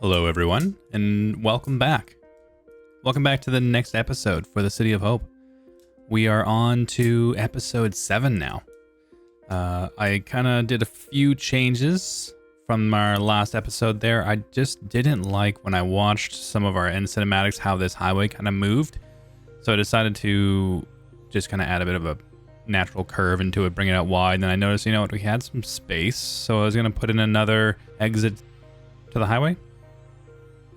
Hello everyone, and welcome back. Welcome back to the next episode for the City of Hope. We are on to episode 7 now. I kind of did a few changes from our last episode there. I just didn't like when I watched some of our end cinematics how this highway kind of moved. So I decided to just kind of add a bit of a natural curve into it, bring it out wide. And then I noticed, you know what, we had some space. So I was going to put in another exit to the highway.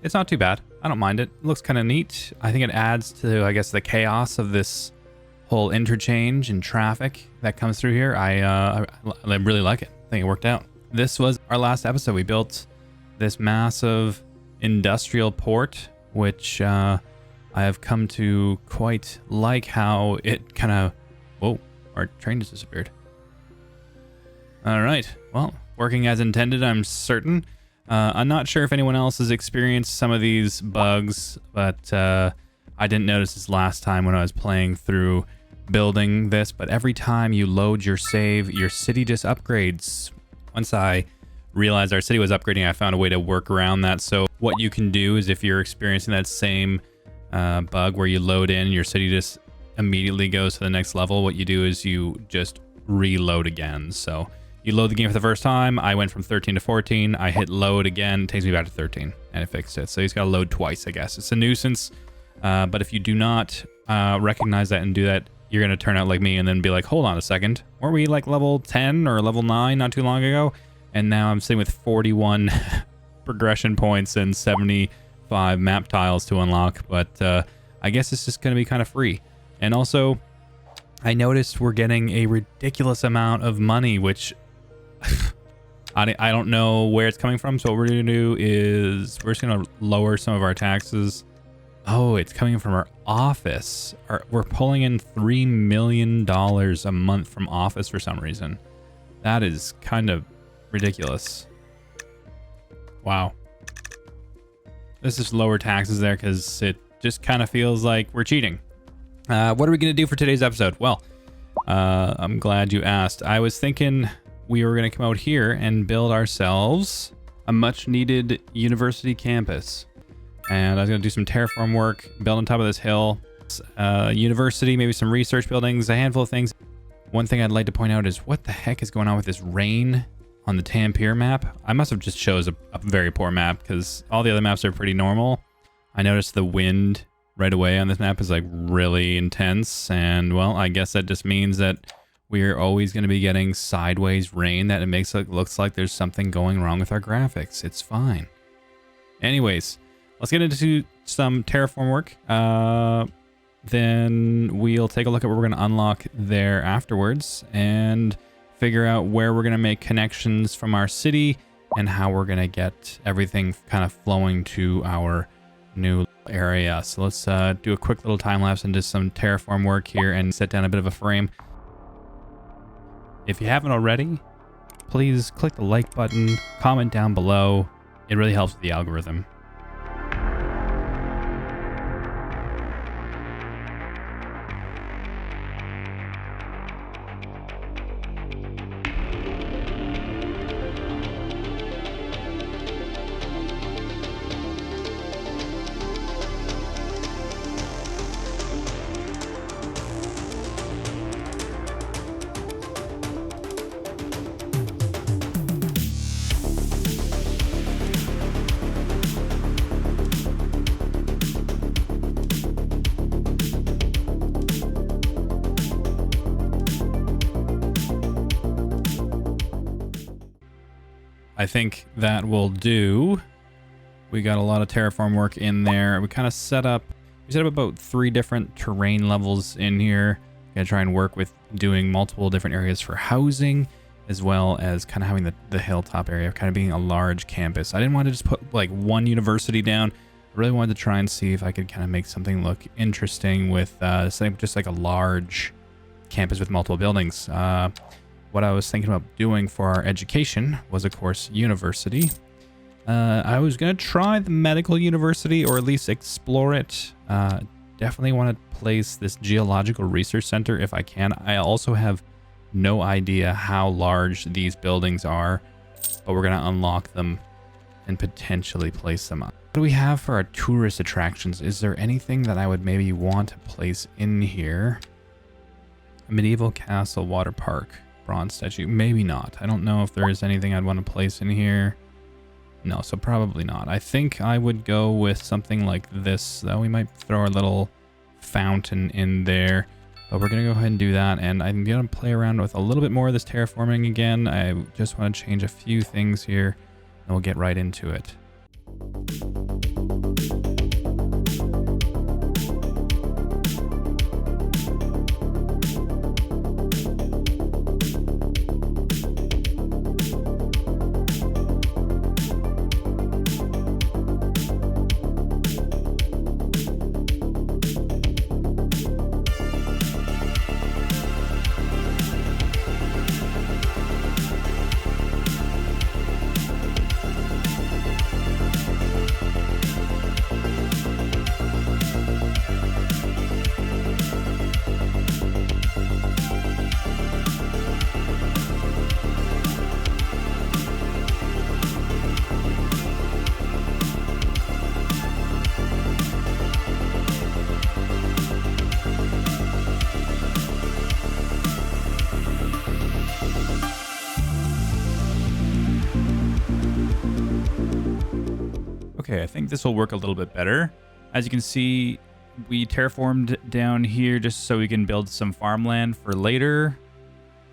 It's not too bad. I don't mind it. It looks kind of neat. I think it adds to, I guess, the chaos of this whole interchange and traffic that comes through here. I really like it. I think it worked out. This was our last episode. We built this massive industrial port, which I have come to quite like how it kind of... Whoa, our train just disappeared. All right. Well, working as intended, I'm certain. I'm not sure if anyone else has experienced some of these bugs, but I didn't notice this last time when I was playing through building this, but every time you load your save, your city just upgrades. Once I realized our city was upgrading, I found a way to work around that. So what you can do is if you're experiencing that same bug where you load in and your city just immediately goes to the next level, what you do is you just reload again. So you load the game for the first time. I went from 13 to 14. I hit load again. It takes me back to 13, and it fixed it. So he's got to load twice, I guess. It's a nuisance. But if you do not recognize that and do that, you're going to turn out like me and then be like, hold on a second. Weren't we like level 10 or level 9 not too long ago? And now I'm sitting with 41 progression points and 75 map tiles to unlock. But I guess it's just going to be kind of free. And also, I noticed we're getting a ridiculous amount of money, which... I don't know where it's coming from, so what we're going to do is we're just going to lower some of our taxes. Oh, it's coming from our office. We're pulling in $3 million a month from office for some reason. That is kind of ridiculous. Wow. Let's just lower taxes there because it just kind of feels like we're cheating. What are we going to do for today's episode? Well, I'm glad you asked. I was thinking... we were going to come out here and build ourselves a much needed university campus. And I was going to do some terraform work, build on top of this hill, university, maybe some research buildings, a handful of things. One thing I'd like to point out is what the heck is going on with this rain on the Tampere map? I must have just chose a very poor map because all the other maps are pretty normal. I noticed the wind right away on this map is like really intense. And well, I guess that just means that we're always going to be getting sideways rain that it makes it looks like there's something going wrong with our graphics. It's fine. Anyways, let's get into some terraform work. Then we'll take a look at what we're going to unlock there afterwards and figure out where we're going to make connections from our city and how we're going to get everything kind of flowing to our new area. So let's do a quick little time lapse into some terraform work here and set down a bit of a frame. If you haven't already, please click the like button, comment down below. It really helps with the algorithm. I think that will do. We got a lot of terraform work in there. We kind of set up about 3 different terrain levels in here. Gonna try and work with doing multiple different areas for housing, as well as kind of having the hilltop area kind of being a large campus. I didn't want to just put like one university down. I really wanted to try and see if I could kind of make something look interesting with just like a large campus with multiple buildings. What I was thinking about doing for our education was, of course, university. I was going to try the medical university, or at least explore it. Definitely want to place this geological research center if I can. I also have no idea how large these buildings are, but we're going to unlock them and potentially place them up. What do we have for our tourist attractions? Is there anything that I would maybe want to place in here? A medieval castle, water park, bronze statue. Maybe not. I don't know if there is anything I'd want to place in here. No, so probably not. I think I would go with something like this, though. We might throw our little fountain in there. But we're going to go ahead and do that. And I'm going to play around with a little bit more of this terraforming again. I just want to change a few things here, and we'll get right into it. Okay, I think this will work a little bit better. As you can see, we terraformed down here just so we can build some farmland for later.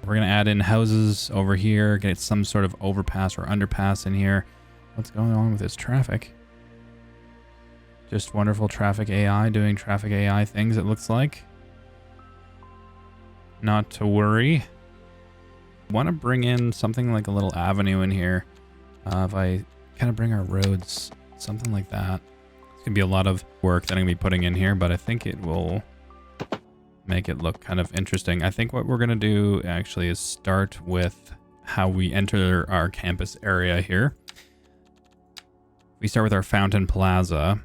We're going to add in houses over here, get some sort of overpass or underpass in here. What's going on with this traffic? Just wonderful traffic AI doing traffic AI things, it looks like. Not to worry. Want to bring in something like a little avenue in here. If I kind of bring our roads, something like that. It's going to be a lot of work that I'm going to be putting in here, but I think it will make it look kind of interesting. I think what we're going to do actually is start with how we enter our campus area here. We start with our Fountain Plaza.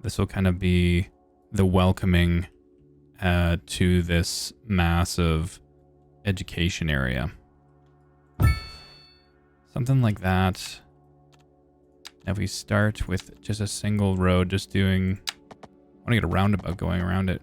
This will kind of be the welcoming to this massive education area. Something like that. If we start with just a single road, just doing... I want to get a roundabout going around it.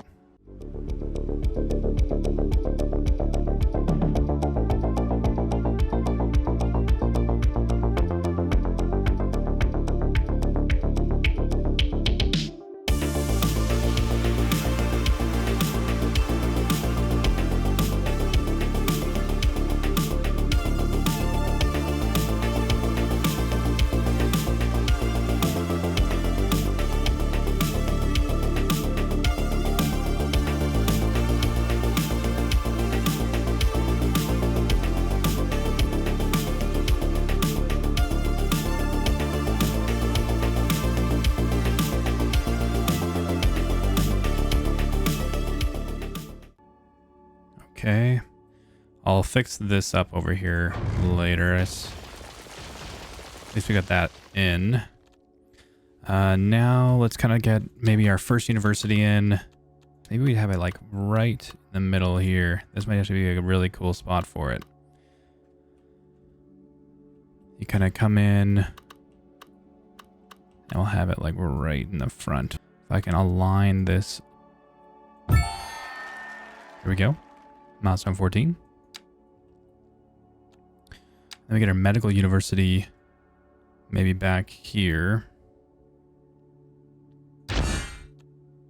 Okay, I'll fix this up over here later. At least we got that in. Now let's kind of get maybe our first university in. Maybe we have it like right in the middle here. This might actually be a really cool spot for it. You kind of come in, and we'll have it like right in the front. If I can align this. Here we go. Milestone 14. Then we get our medical university maybe back here.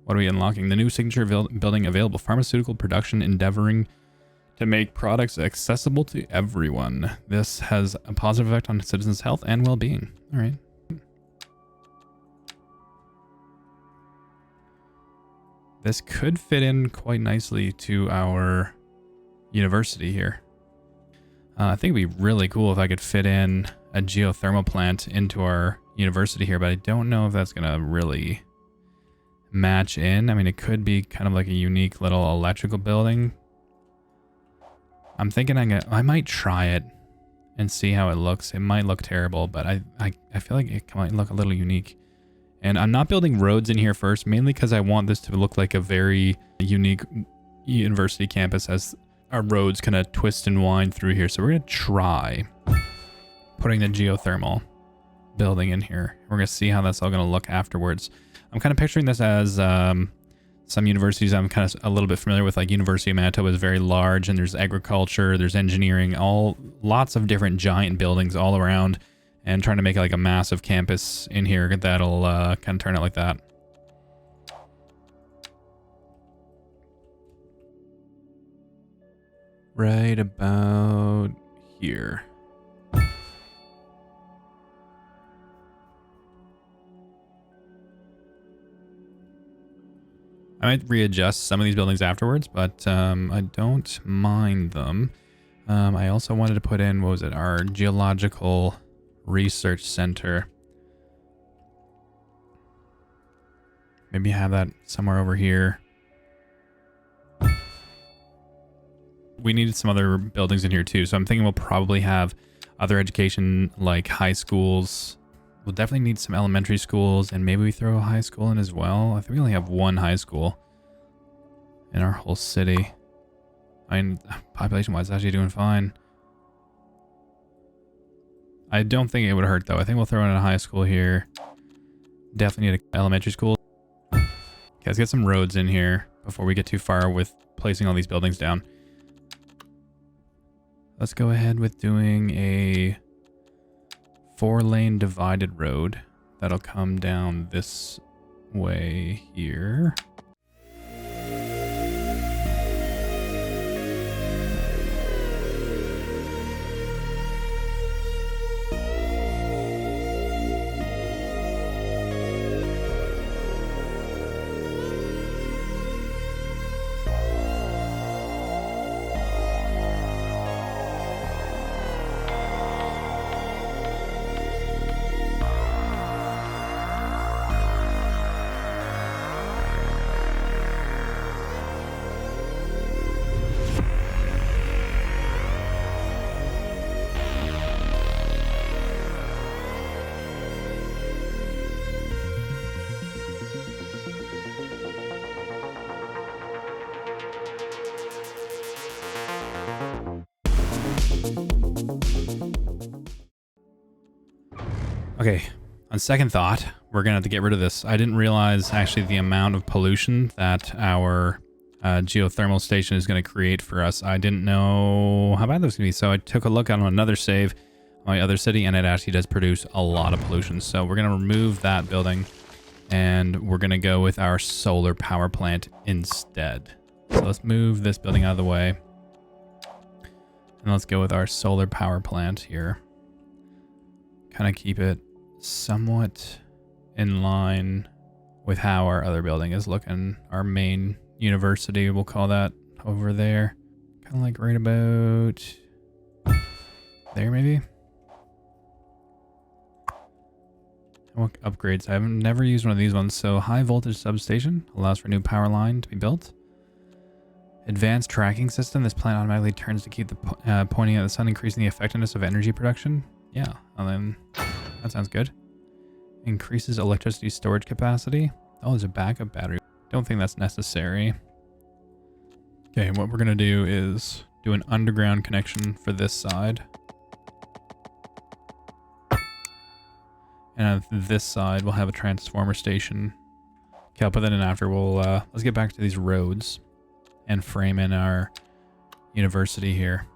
What are we unlocking? The new signature building available. Pharmaceutical production endeavoring to make products accessible to everyone. This has a positive effect on citizens' health and well-being. All right. This could fit in quite nicely to our university here. I think it'd be really cool if I could fit in a geothermal plant into our university here, but I don't know if that's going to really match in. I mean, it could be kind of like a unique little electrical building. I'm thinking I might try it and see how it looks. It might look terrible, but I feel like it might look a little unique. And I'm not building roads in here first, mainly because I want this to look like a very unique university campus as our roads kind of twist and wind through here. So we're going to try putting the geothermal building in here. We're going to see how that's all going to look afterwards. I'm kind of picturing this as some universities I'm kind of a little bit familiar with, like University of Manitoba is very large, and there's agriculture, there's engineering, lots of different giant buildings all around, and trying to make like a massive campus in here that'll kind of turn out like that. Right about here. I might readjust some of these buildings afterwards, but I don't mind them. I also wanted to put in, what was it, our Geological Research Center. Maybe have that somewhere over here. We needed some other buildings in here too, so I'm thinking we'll probably have other education like high schools. We'll definitely need some elementary schools, and maybe we throw a high school in as well. I think we only have one high school in our whole city. I mean, population-wise, it's actually doing fine. I don't think it would hurt, though. I think we'll throw in a high school here. Definitely need an elementary school. Okay, let's get some roads in here before we get too far with placing all these buildings down. Let's go ahead with doing a 4-lane divided road that'll come down this way here. Okay, on second thought, we're going to have to get rid of this. I didn't realize actually the amount of pollution that our geothermal station is going to create for us. I didn't know how bad that was going to be, so I took a look on another save, my other city, and it actually does produce a lot of pollution. So we're going to remove that building, and we're going to go with our solar power plant instead. So let's move this building out of the way, and let's go with our solar power plant here. Kind of keep it somewhat in line with how our other building is looking. Our main university, we'll call that over there. Kind of like right about there, maybe. What upgrades? I haven't never used one of these ones. So high voltage substation allows for a new power line to be built. Advanced tracking system. This plant automatically turns to keep the pointing at the sun, increasing the effectiveness of energy production. Yeah, and then that sounds good. Increases electricity storage capacity. Oh, there's a backup battery. Don't think that's necessary. Okay, what we're gonna do is do an underground connection for this side. And on this side, we'll have a transformer station. Okay, I'll put that in after. We'll let's get back to these roads and frame in our university here.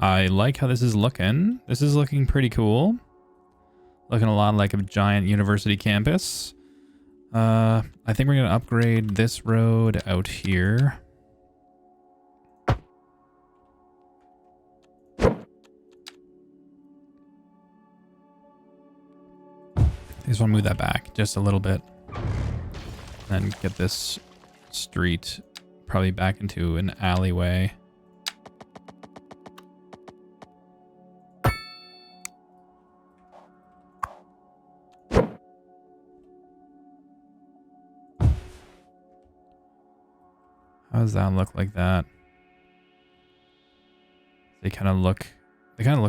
I like how this is looking. This is looking pretty cool. Looking a lot like a giant university campus. I think we're going to upgrade this road out here. I just want to move that back just a little bit. And get this street probably back into an alleyway. How does that look like that? They kind of look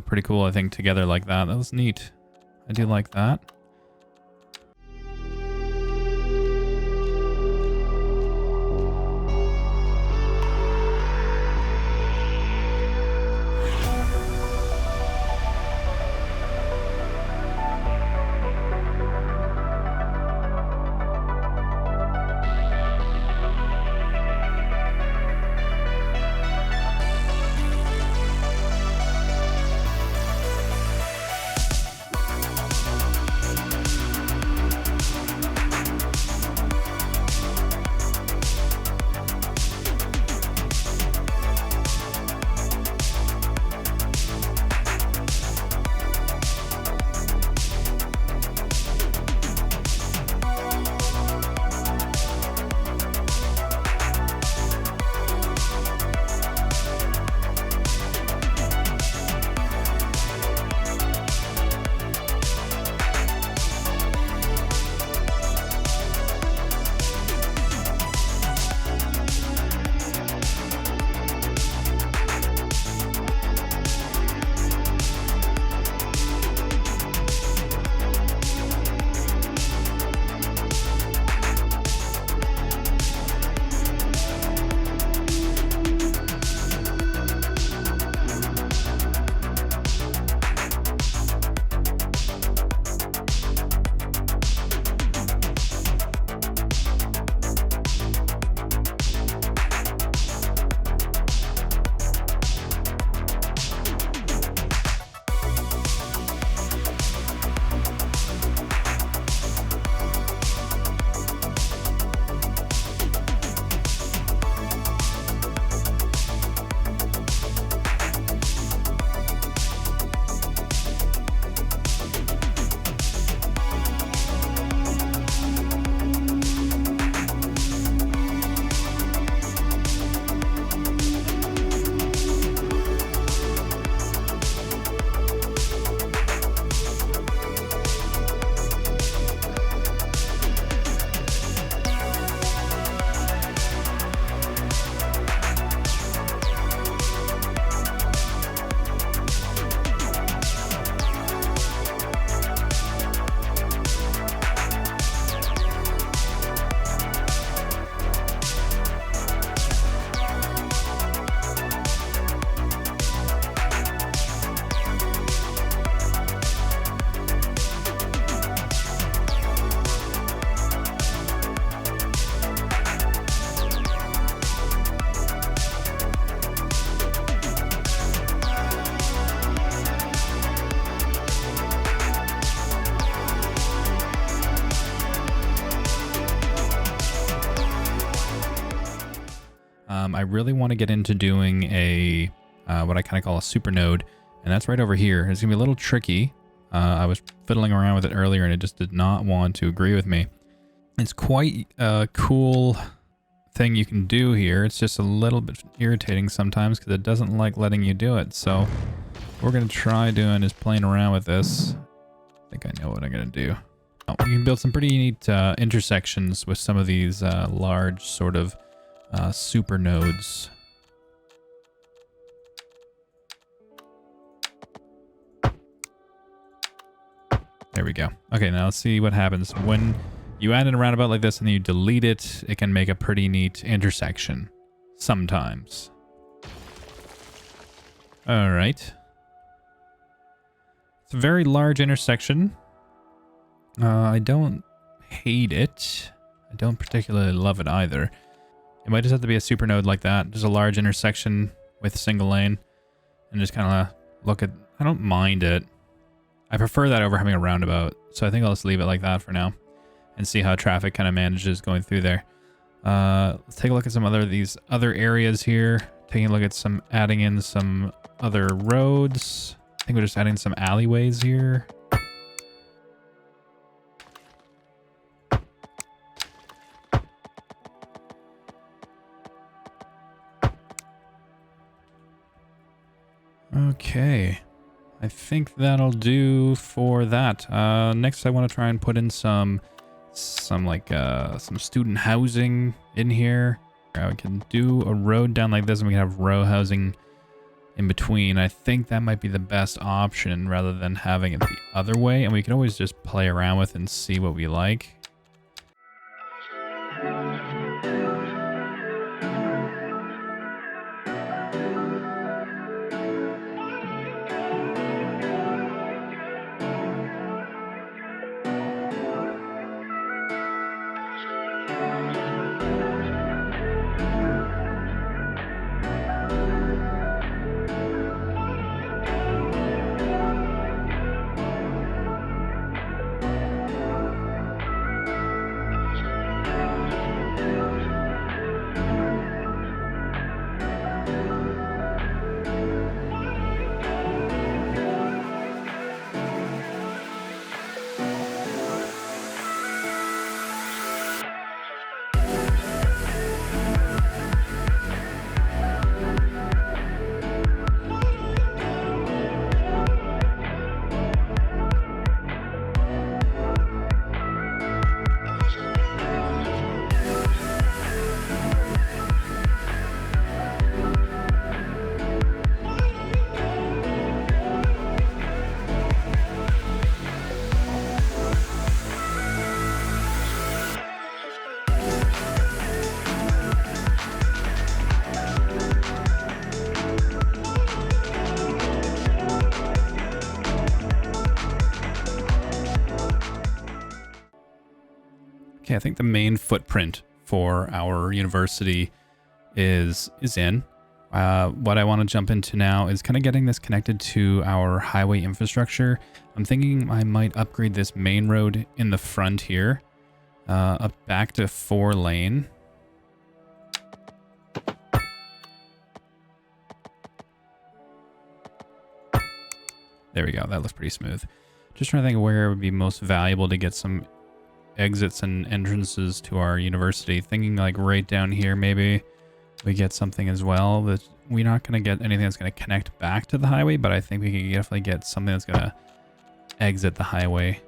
pretty cool, I think, together like that. That was neat. I do like that. I really want to get into doing a what I kind of call a super node, and that's right over here. It's gonna be a little tricky. I was fiddling around with it earlier and it just did not want to agree with me. It's quite a cool thing you can do here. It's just a little bit irritating sometimes because it doesn't like letting you do it. So what we're gonna try doing is playing around with this. I think I know what I'm gonna do. Oh, you can build some pretty neat intersections with some of these large sort of super nodes. There we go. Okay, now let's see what happens. When you add in a roundabout like this and then you delete it, it can make a pretty neat intersection. Sometimes. Alright. It's a very large intersection. I don't hate it. I don't particularly love it either. It might just have to be a super node like that. Just a large intersection with single lane. and just kind of look at... I don't mind it. I prefer that over having a roundabout, so I think I'll just leave it like that for now and see how traffic kind of manages going through there. Let's take a look at some these other areas here. Taking a look at adding in some other roads. I think we're just adding some alleyways here. Okay, I think that'll do for that. Next I want to try and put in some student housing in here. We can do a road down like this and we can have row housing in between. I think that might be the best option rather than having it the other way, and we can always just play around with and see what we like. Okay, I think the main footprint for our university is in. What I want to jump into now is kind of getting this connected to our highway infrastructure. I'm thinking I might upgrade this main road in the front here, up back to 4-lane. There we go. That looks pretty smooth. Just trying to think of where it would be most valuable to get some exits and entrances to our university. Thinking like right down here, maybe we get something as well. That we're not going to get anything that's going to connect back to the highway, but I think we can definitely get something that's going to exit the highway.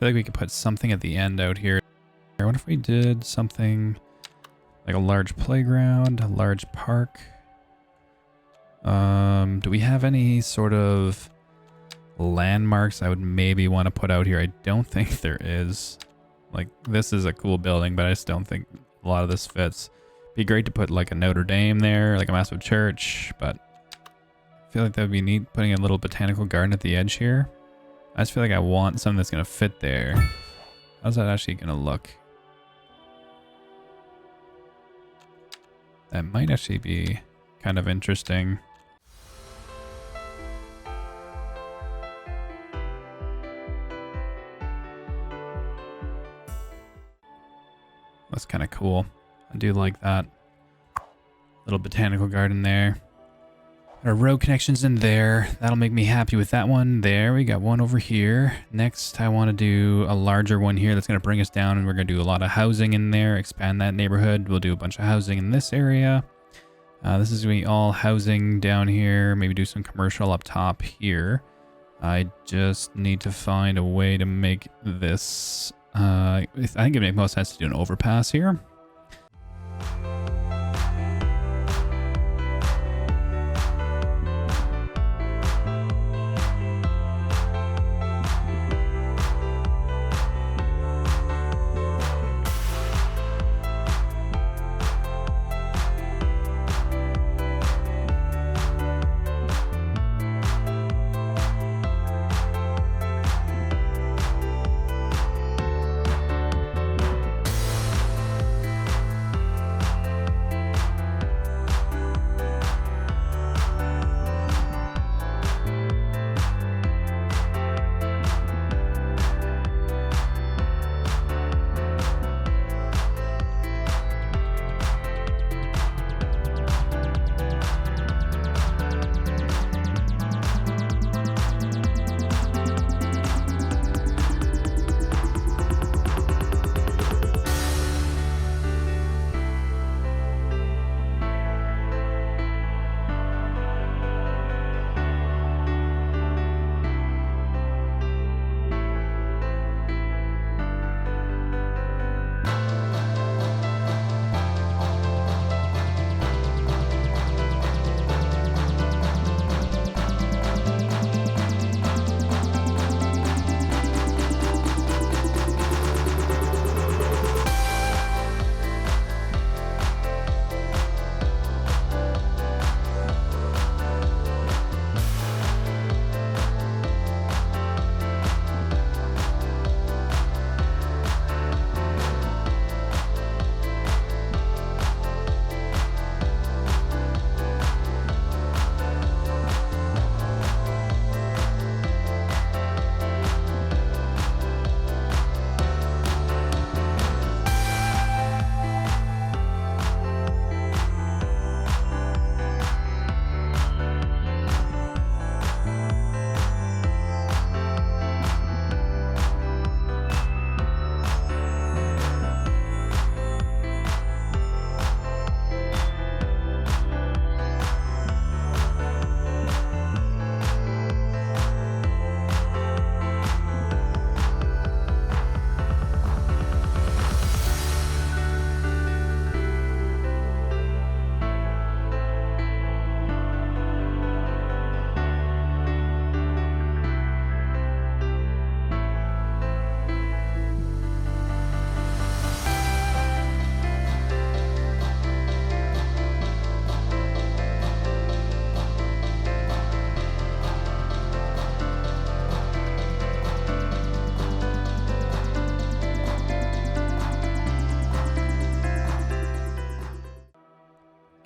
feel like we could put something at the end out here. I wonder if we did something like a large playground, a large park. Do we have any sort of landmarks I would maybe want to put out here? I don't think there is. Like, this is a cool building, but I just don't think a lot of this fits. Be great to put like a Notre Dame there, like a massive church, but I feel like that would be neat putting a little botanical garden at the edge here. I just feel like I want something that's going to fit there. How's that actually going to look? That might actually be kind of interesting. That's kind of cool. I do like that. Little botanical garden there. Our road connections in there. That'll make me happy with that one. There, we got one over here. Next, I want to do a larger one here that's going to bring us down, and we're going to do a lot of housing in there, expand that neighborhood. We'll do a bunch of housing in this area. This is going to be all housing down here. Maybe do some commercial up top here. I just need to find a way to make this... I think it makes most sense to do an overpass here.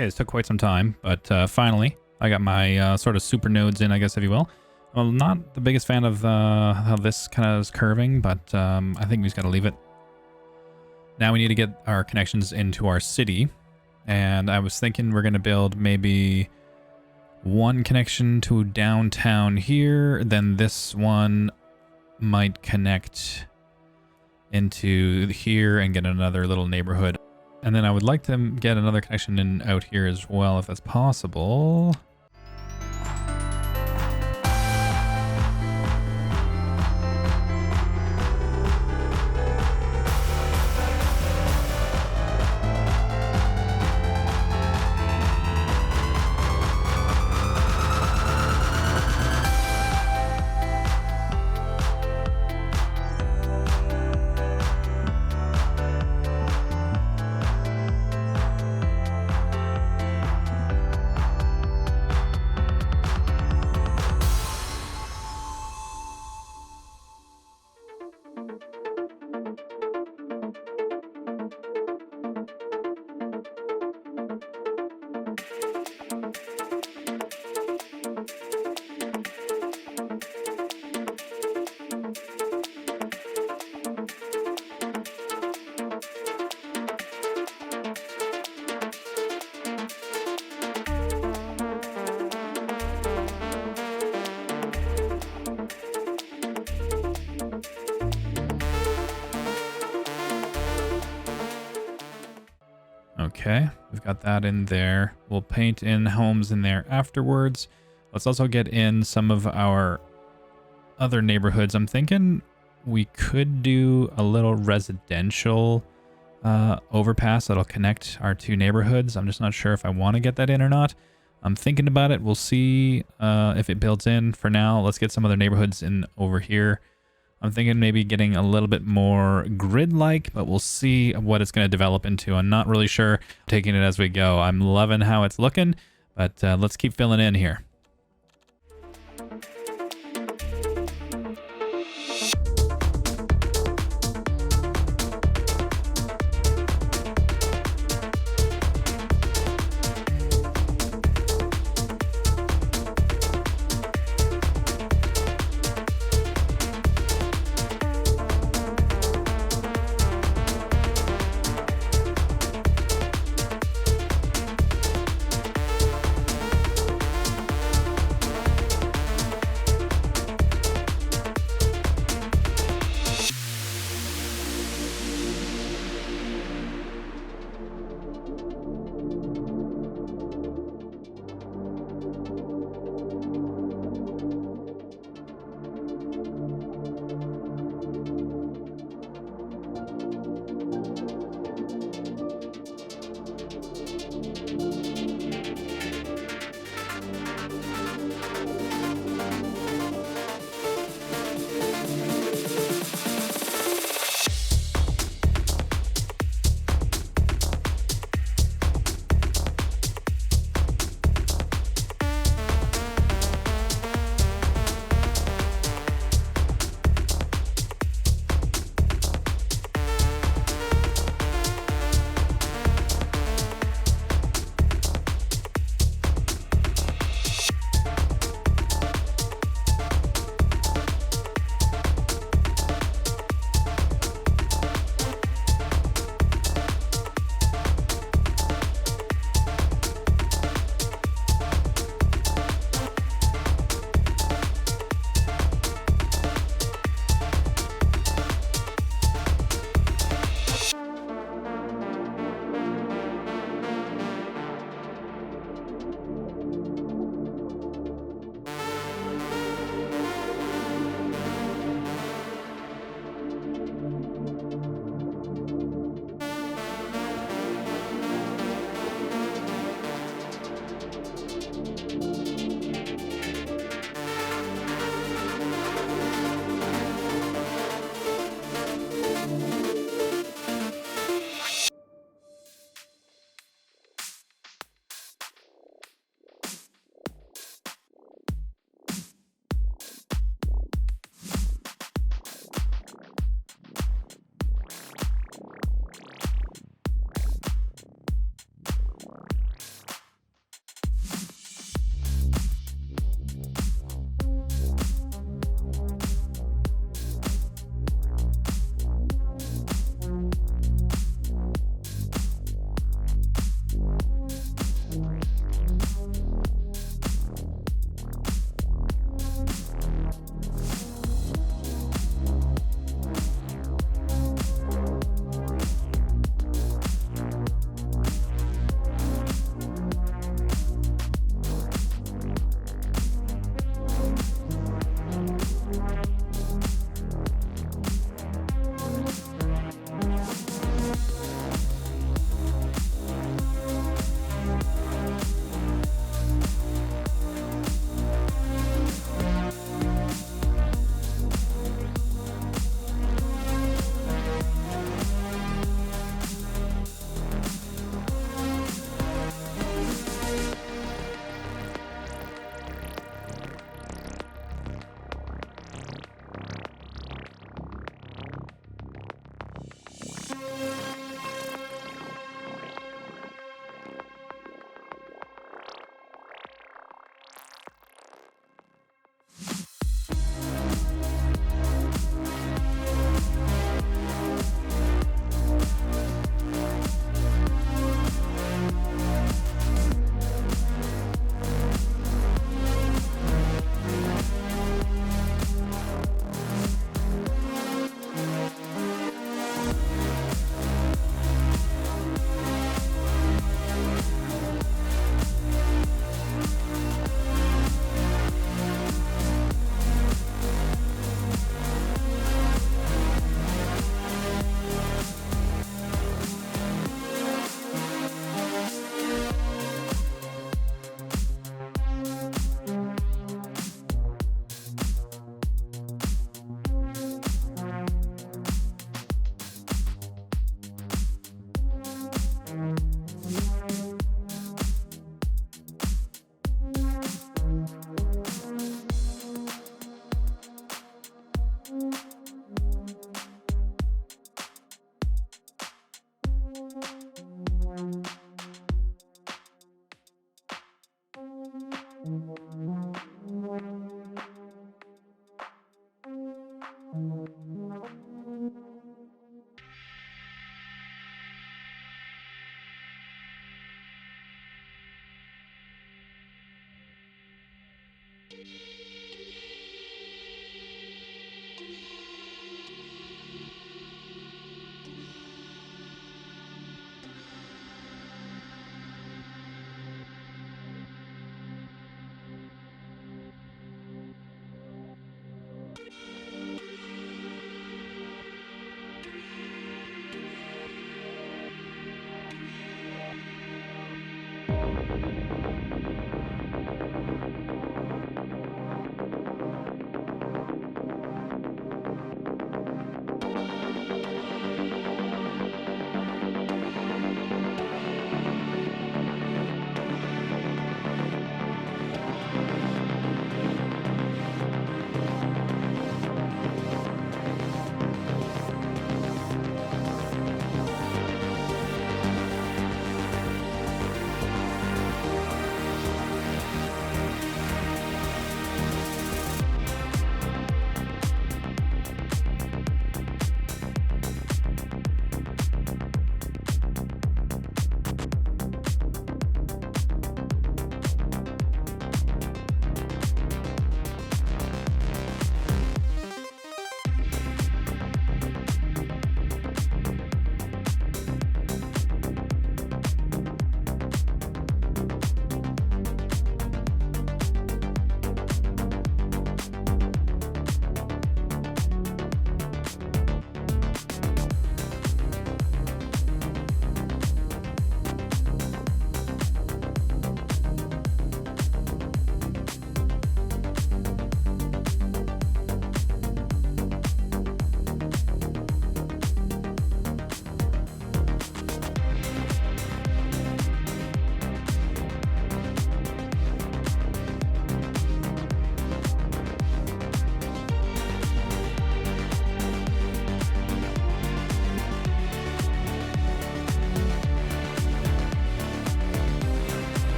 Okay, this took quite some time, but finally, I got my sort of super nodes in, I guess, if you will. I'm not the biggest fan of how this kind of is curving, but I think we just got to leave it. Now we need to get our connections into our city, and I was thinking we're going to build maybe one connection to downtown here, then this one might connect into here and get another little neighborhood. And then I would like to get another connection in out here as well, if that's possible. Okay, we've got that in there. We'll paint in homes in there afterwards. Let's also get in some of our other neighborhoods. I'm thinking we could do a little residential overpass that'll connect our two neighborhoods. I'm just not sure if I want to get that in or not. I'm thinking about it. We'll see if it builds in. For now, let's get some other neighborhoods in over here. I'm thinking maybe getting a little bit more grid-like, but we'll see what it's going to develop into. I'm not really sure. Taking it as we go. I'm loving how it's looking, but let's keep filling in here.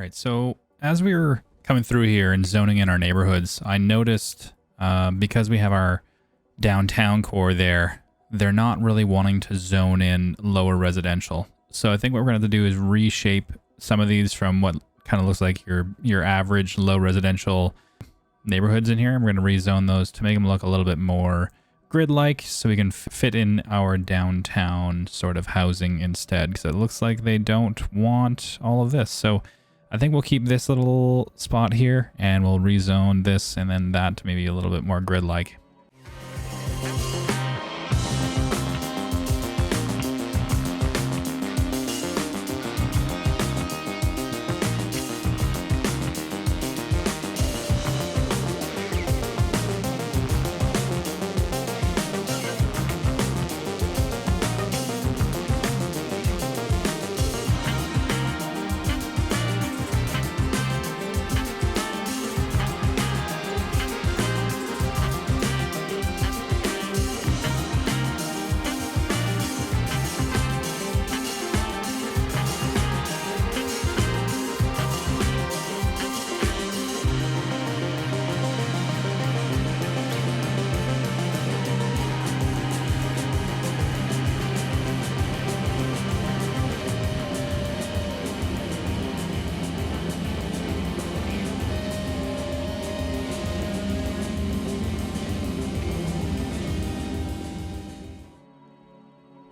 right, so as we were coming through here and zoning in our neighborhoods, I noticed because we have our downtown core there, they're not really wanting to zone in lower residential. So I think what we're going to have to do is reshape some of these from what kind of looks like your average low residential neighborhoods in here. And we're going to rezone those to make them look a little bit more grid-like so we can fit in our downtown sort of housing instead, because it looks like they don't want all of this. So I think we'll keep this little spot here and we'll rezone this and then that to maybe a little bit more grid-like.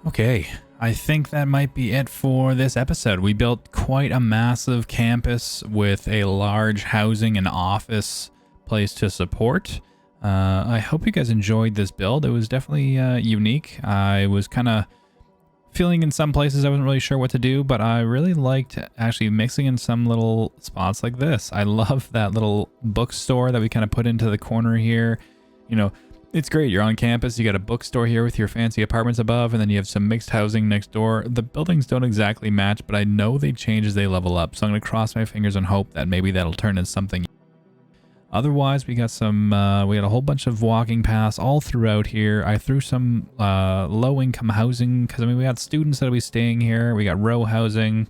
Okay, I think that might be it for this episode. We built quite a massive campus with a large housing and office place to support. I hope you guys enjoyed this build. It was definitely unique. I was kind of feeling in some places I wasn't really sure what to do, but I really liked actually mixing in some little spots like this. I love that little bookstore that we kind of put into the corner here. You know, it's great. You're on campus, you got a bookstore here with your fancy apartments above, and then you have some mixed housing next door. The buildings don't exactly match, but I know they change as they level up, so I'm going to cross my fingers and hope that maybe that'll turn into something. Otherwise, we got a whole bunch of walking paths all throughout here. I threw some low-income housing, because I mean, we got students that'll be staying here. We got row housing.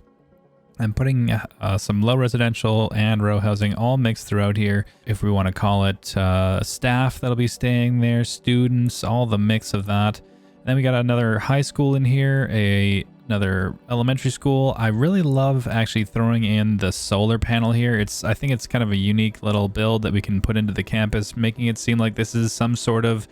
I'm putting some low residential and row housing all mixed throughout here. If we want to call it staff that'll be staying there, students, all the mix of that. And then we got another high school in here, another elementary school. I really love actually throwing in the solar panel here. I think it's kind of a unique little build that we can put into the campus, making it seem like this is some sort of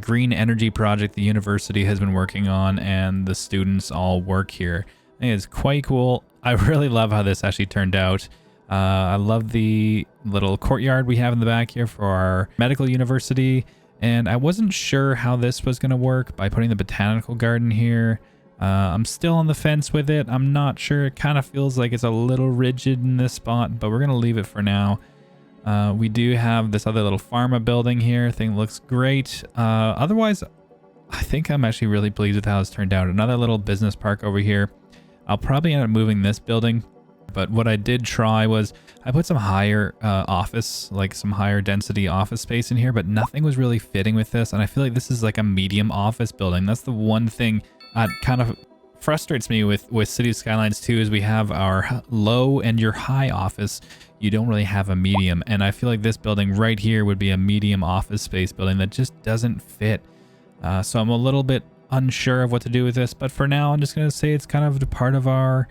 green energy project the university has been working on and the students all work here. I think it's quite cool. I really love how this actually turned out. I love the little courtyard we have in the back here for our medical university. And I wasn't sure how this was going to work by putting the botanical garden here. I'm still on the fence with it. I'm not sure. It kind of feels like it's a little rigid in this spot, but we're going to leave it for now. We do have this other little pharma building here. I think it looks great. Otherwise, I think I'm actually really pleased with how it's turned out. Another little business park over here. I'll probably end up moving this building, but what I did try was I put some higher office, like some higher density office space in here, but nothing was really fitting with this. And I feel like this is like a medium office building. That's the one thing that kind of frustrates me with City of Skylines 2 is we have our low and your high office. You don't really have a medium. And I feel like this building right here would be a medium office space building that just doesn't fit. So I'm a little bit unsure of what to do with this, but for now I'm just going to say it's kind of part of our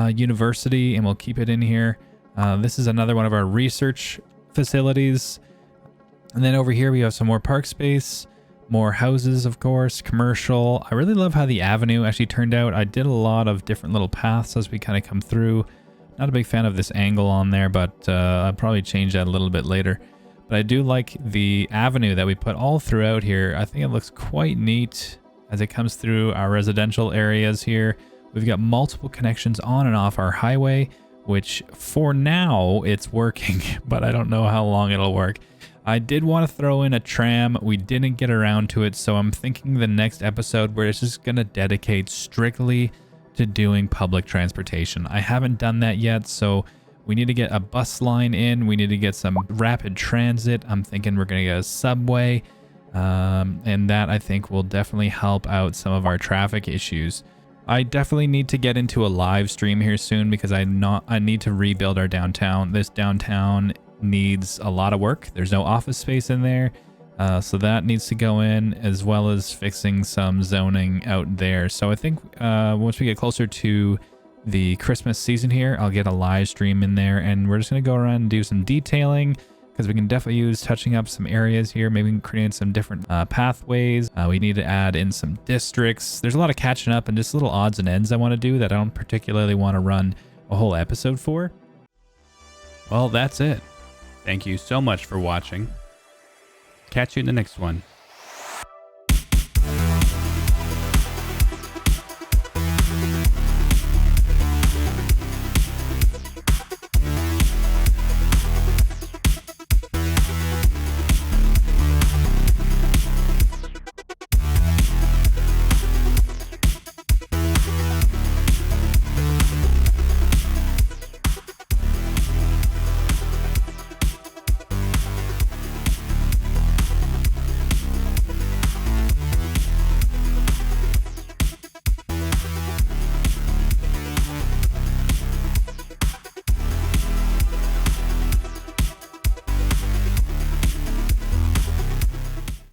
university and we'll keep it in here. This is another one of our research facilities, and then over here we have some more park space, more houses, of course, commercial. I really love how the avenue actually turned out. I did a lot of different little paths as we kind of come through. Not a big fan of this angle on there, but I'll probably change that a little bit later. But I do like the avenue that we put all throughout here. I think it looks quite neat as it comes through our residential areas here. We've got multiple connections on and off our highway, which for now it's working, but I don't know how long it'll work. I did want to throw in a tram. We didn't get around to it, so I'm thinking the next episode where it's just going to dedicate strictly to doing public transportation. I haven't done that yet, so we need to get a bus line in. We need to get some rapid transit. I'm thinking we're going to get a subway. And that I think will definitely help out some of our traffic issues. I definitely need to get into a live stream here soon because I need to rebuild our downtown. This downtown needs a lot of work. There's no office space in there. So that needs to go in, as well as fixing some zoning out there. So I think once we get closer to the Christmas season here, I'll get a live stream in there, and we're just going to go around and do some detailing, because we can definitely use touching up some areas here, maybe creating some different pathways. We need to add in some districts. There's a lot of catching up and just little odds and ends I want to do that I don't particularly want to run a whole episode for. Well, that's it. Thank you so much for watching. Catch you in the next one.